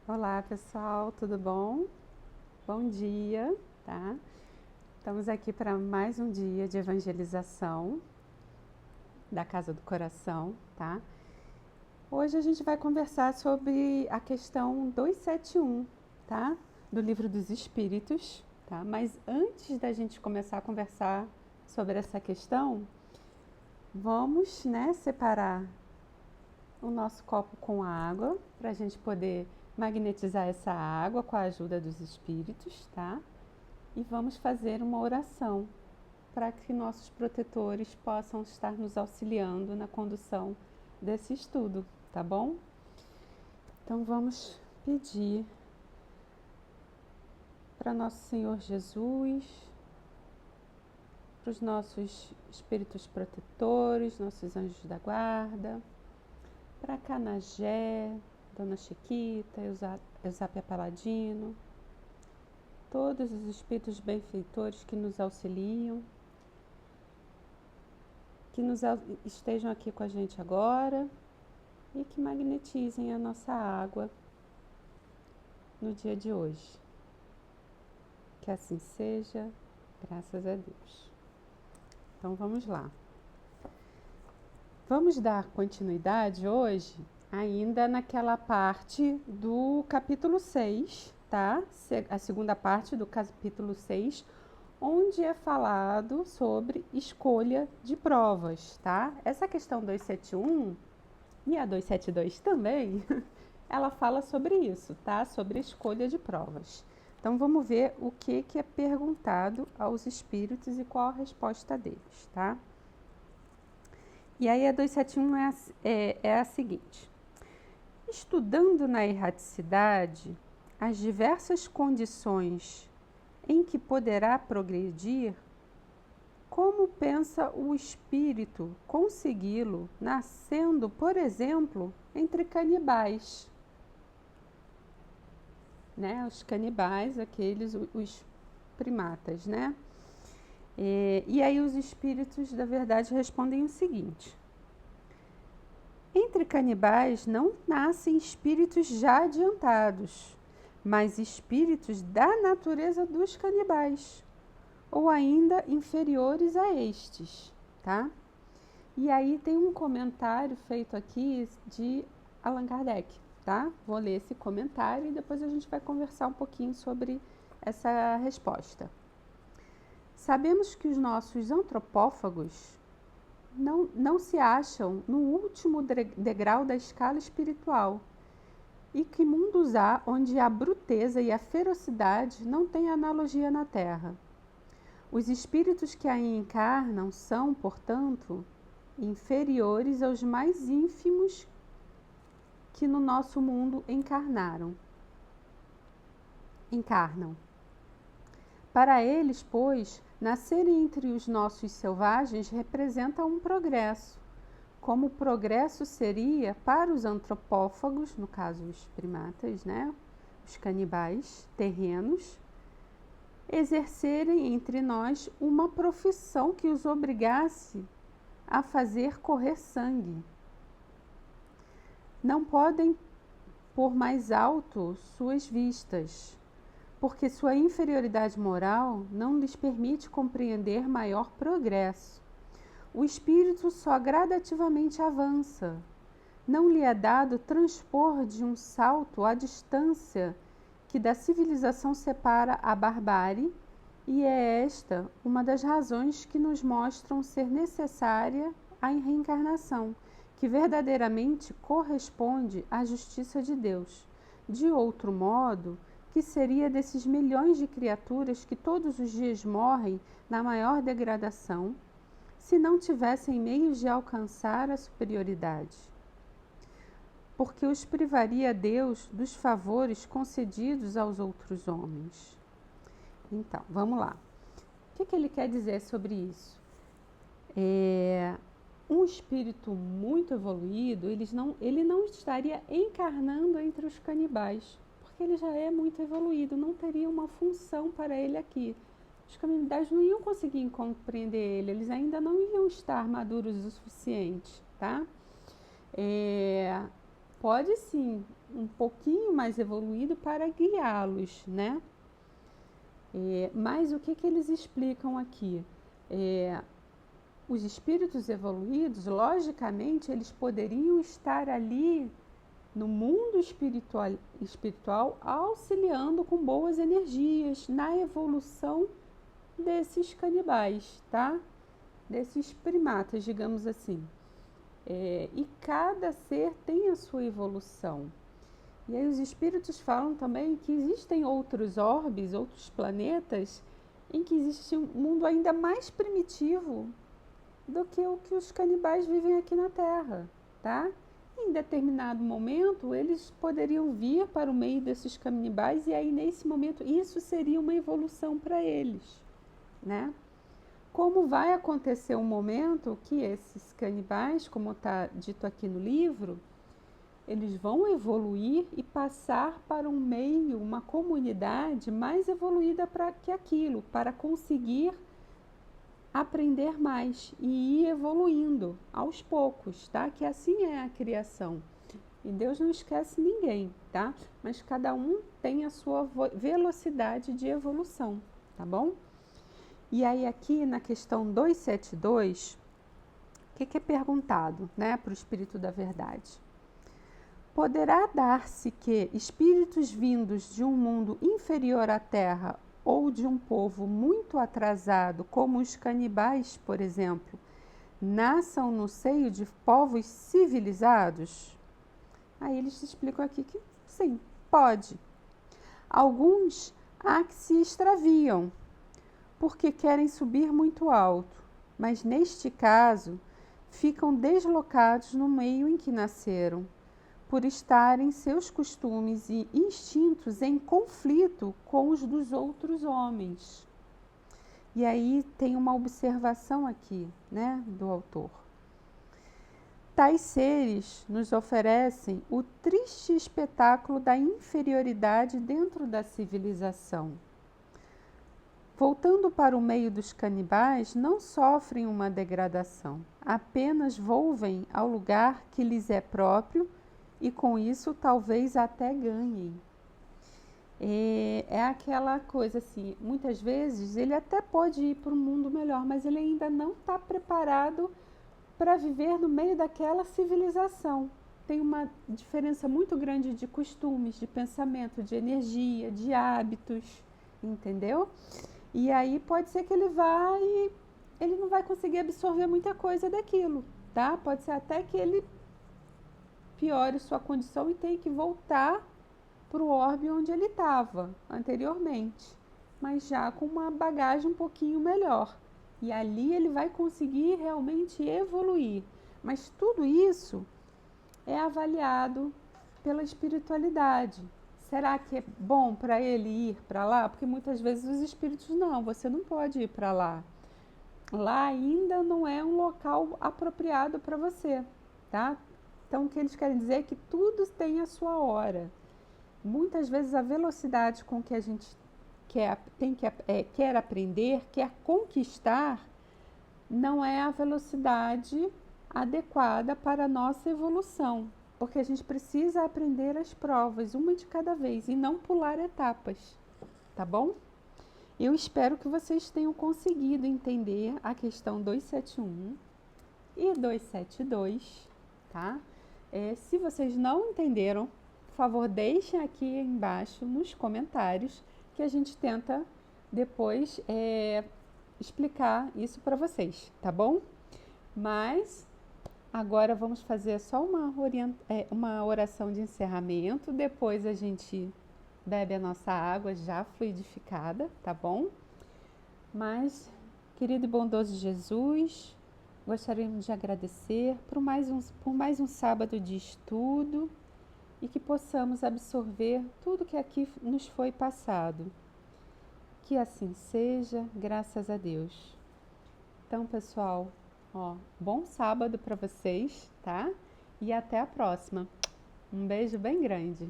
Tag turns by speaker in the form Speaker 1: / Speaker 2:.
Speaker 1: Olá pessoal, tudo bom? Bom dia, tá? Estamos aqui para mais um dia de evangelização da Casa do Coração, tá? Hoje a gente vai conversar sobre a questão 271, tá? Do Livro dos Espíritos, tá? Mas antes da gente começar a conversar sobre essa questão, vamos, separar o nosso copo com água para a gente poder magnetizar essa água com a ajuda dos espíritos, tá? E vamos fazer uma oração para que nossos protetores possam estar nos auxiliando na condução desse estudo, tá bom? Então vamos pedir para nosso Senhor Jesus, para os nossos espíritos protetores, nossos anjos da guarda, para Canagé, Dona Chiquita, Eusápia Paladino, todos os espíritos benfeitores que nos auxiliam, que estejam aqui com a gente agora e que magnetizem a nossa água no dia de hoje. Que assim seja, graças a Deus. Então vamos lá. Vamos dar continuidade hoje ainda naquela parte do capítulo 6, tá? A segunda parte do capítulo 6, onde é falado sobre escolha de provas, tá? Essa questão 271 e a 272 também, ela fala sobre isso, tá? Sobre a escolha de provas. Então vamos ver o que é perguntado aos espíritos e qual a resposta deles, tá? E aí a 271 é a seguinte: estudando na erraticidade as diversas condições em que poderá progredir, como pensa o espírito consegui-lo nascendo, por exemplo, entre canibais? Né? Os canibais, os primatas, né? E aí os espíritos da verdade respondem o seguinte: entre canibais não nascem espíritos já adiantados, mas espíritos da natureza dos canibais, ou ainda inferiores a estes, tá? E aí tem um comentário feito aqui de Allan Kardec, tá? Vou ler esse comentário e depois a gente vai conversar um pouquinho sobre essa resposta. Sabemos que os nossos antropófagos não se acham no último degrau da escala espiritual e que mundos há onde a bruteza e a ferocidade não têm analogia na Terra. Os espíritos que aí encarnam são, portanto, inferiores aos mais ínfimos que no nosso mundo encarnam. Para eles, pois, nascer entre os nossos selvagens representa um progresso, como o progresso seria para os antropófagos, no caso os primatas, né, os canibais terrenos, exercerem entre nós uma profissão que os obrigasse a fazer correr sangue. Não podem pôr mais alto suas vistas, porque sua inferioridade moral não lhes permite compreender maior progresso. O espírito só gradativamente avança. Não lhe é dado transpor de um salto a distância que da civilização separa a barbárie, e é esta uma das razões que nos mostram ser necessária a reencarnação, que verdadeiramente corresponde à justiça de Deus. De outro modo, que seria desses milhões de criaturas que todos os dias morrem na maior degradação, se não tivessem meios de alcançar a superioridade? Porque os privaria Deus dos favores concedidos aos outros homens. Então, vamos lá. O que ele quer dizer sobre isso? Um espírito muito evoluído, ele não estaria encarnando entre os canibais, porque ele já é muito evoluído, não teria uma função para ele aqui. Os canibais não iam conseguir compreender ele, eles ainda não iam estar maduros o suficiente, tá? pode sim, um pouquinho mais evoluído para guiá-los, né? Mas o que eles explicam aqui? Os espíritos evoluídos, logicamente, eles poderiam estar ali no mundo espiritual auxiliando com boas energias na evolução desses canibais, tá? Desses primatas, digamos assim. E cada ser tem a sua evolução. E aí os espíritos falam também que existem outros orbes, outros planetas, em que existe um mundo ainda mais primitivo do que o que os canibais vivem aqui na Terra, tá? Em determinado momento, eles poderiam vir para o meio desses canibais e aí, nesse momento, isso seria uma evolução para eles, né? Como vai acontecer um momento que esses canibais, como está dito aqui no livro, eles vão evoluir e passar para um meio, uma comunidade mais evoluída para que aquilo, para conseguir aprender mais e ir evoluindo aos poucos, tá? Que assim é a criação. E Deus não esquece ninguém, tá? Mas cada um tem a sua velocidade de evolução, tá bom? E aí aqui na questão 272, o que é perguntado, né, para o Espírito da Verdade? Poderá dar-se que espíritos vindos de um mundo inferior à Terra ou de um povo muito atrasado, como os canibais, por exemplo, nasçam no seio de povos civilizados? Aí eles explicam aqui que sim, pode. Alguns há que se extraviam, porque querem subir muito alto, mas neste caso ficam deslocados no meio em que nasceram, por estarem seus costumes e instintos em conflito com os dos outros homens. E aí tem uma observação aqui, né, do autor. Tais seres nos oferecem o triste espetáculo da inferioridade dentro da civilização. Voltando para o meio dos canibais, não sofrem uma degradação, apenas volvem ao lugar que lhes é próprio e com isso talvez até ganhem. É aquela coisa assim, muitas vezes ele até pode ir para um mundo melhor, mas ele ainda não está preparado para viver no meio daquela civilização. Tem uma diferença muito grande de costumes, de pensamento, de energia, de hábitos, entendeu? E aí pode ser que ele vá e ele não vai conseguir absorver muita coisa daquilo, tá? Pode ser até que ele piore sua condição e tenha que voltar para o orbe onde ele estava anteriormente, mas já com uma bagagem um pouquinho melhor. E ali ele vai conseguir realmente evoluir. Mas tudo isso é avaliado pela espiritualidade. Será que é bom para ele ir para lá? Porque muitas vezes os espíritos não, você não pode ir para lá. Lá ainda não é um local apropriado para você, tá? Então o que eles querem dizer é que tudo tem a sua hora. Muitas vezes a velocidade com que a gente quer aprender, quer conquistar, não é a velocidade adequada para a nossa evolução, porque a gente precisa aprender as provas, uma de cada vez, e não pular etapas, tá bom? Eu espero que vocês tenham conseguido entender a questão 271 e 272, tá? Se vocês não entenderam, por favor, deixem aqui embaixo nos comentários que a gente tenta depois explicar isso para vocês, tá bom? Mas agora vamos fazer só uma oração de encerramento, depois a gente bebe a nossa água já fluidificada, tá bom? Mas, querido e bondoso Jesus, gostaríamos de agradecer por mais um sábado de estudo e que possamos absorver tudo que aqui nos foi passado. Que assim seja, graças a Deus. Então, pessoal, bom sábado para vocês, tá? E até a próxima. Um beijo bem grande.